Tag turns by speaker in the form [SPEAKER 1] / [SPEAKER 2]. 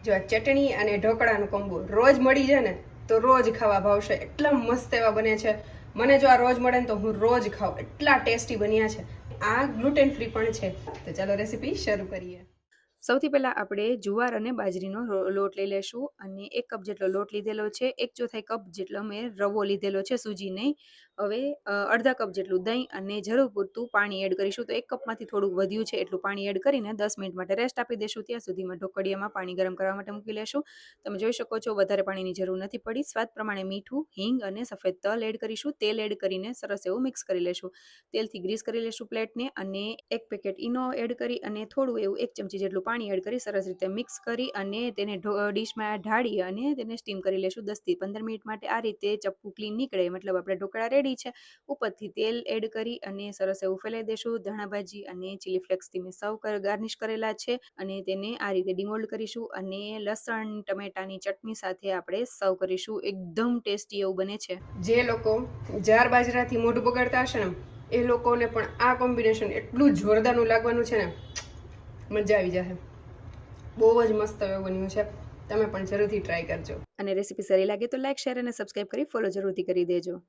[SPEAKER 1] જો આ ચટણી અને ઢોકળાનું કોમ્બો રોજ મળી જાય ને તો રોજ ખાવા ભાવશે. એટલા મસ્ત એવા બને છે. મને જો આ રોજ મળે ને તો હું રોજ ખાઉં, એટલા ટેસ્ટી બન્યા છે. આ ગ્લુટેન ફ્રી પણ છે. તો ચાલો રેસીપી શરૂ કરીએ. સૌથી પહેલાં આપણે જુવાર અને બાજરીનો લોટ લઈ લેશું અને 1 કપ જેટલો લોટ લીધેલો છે. 1/4 કપ જેટલો મેં રવો લીધેલો છે, સૂજી નહીં. હવે અડધા કપ જેટલું દહીં અને જરૂર પૂરતું પાણી એડ કરીશું. તો 1 કપમાંથી થોડુંક વધ્યું છે એટલું પાણી એડ કરીને 10 મિનિટ માટે રેસ્ટ આપી દઈશું. ત્યાં સુધીમાં ઢોકળિયામાં પાણી ગરમ કરવા માટે મૂકી લેશું. તમે જોઈ શકો છો વધારે પાણીની જરૂર નથી પડી. સ્વાદ પ્રમાણે મીઠું, હિંગ અને સફેદ તલ એડ કરીશું. તેલ એડ કરીને સરસ એવું મિક્સ કરી લેશું. તેલથી ગ્રીસ કરી લેશું પ્લેટને અને 1 પેકેટ ઈનો એડ કરી અને થોડું એવું 1 ચમચી જેટલું પાણી એડ કરી સરસ રીતે મિક્સ કરી અને તેને ડીશમાં ઢાળી અને તેને સ્ટીમ કરી લેશું 10 થી 15 મિનિટ માટે. આ રીતે ચપ્પુ ક્લીન નીકળે મતલબ આપણે ઢોકળા રેડી છે. ઉપરથી તેલ એડ કરી અને સરસ એવું ફેલાઈ દેશું. ધાણા ભાજી અને ચીલી ફ્લેક્સથી મેં ગાર્નિશ કરેલા છે અને તેને આ રીતે ડિમોલ્ડ કરીશું અને લસણ ટમેટાની ચટણી સાથે આપણે સર્વ કરીશું. એકદમ ટેસ્ટી એવું બને છે. જે લોકો જાર બાજરાથી મોઢું બગાડતા હશે ને એ લોકોને પણ આ કોમ્બિનેશન એટલું જોરદારનું લાગવાનું છે ને, મજા આવી જશે. બહુ જ મસ્ત એવું બન્યું છે. તમે પણ જરૂરથી ટ્રાય કરજો. અને રેસીપી સારી લાગે તો લાઈક, શેર અને સબસ્ક્રાઈબ કરી ફોલો જરૂરથી કરી દેજો.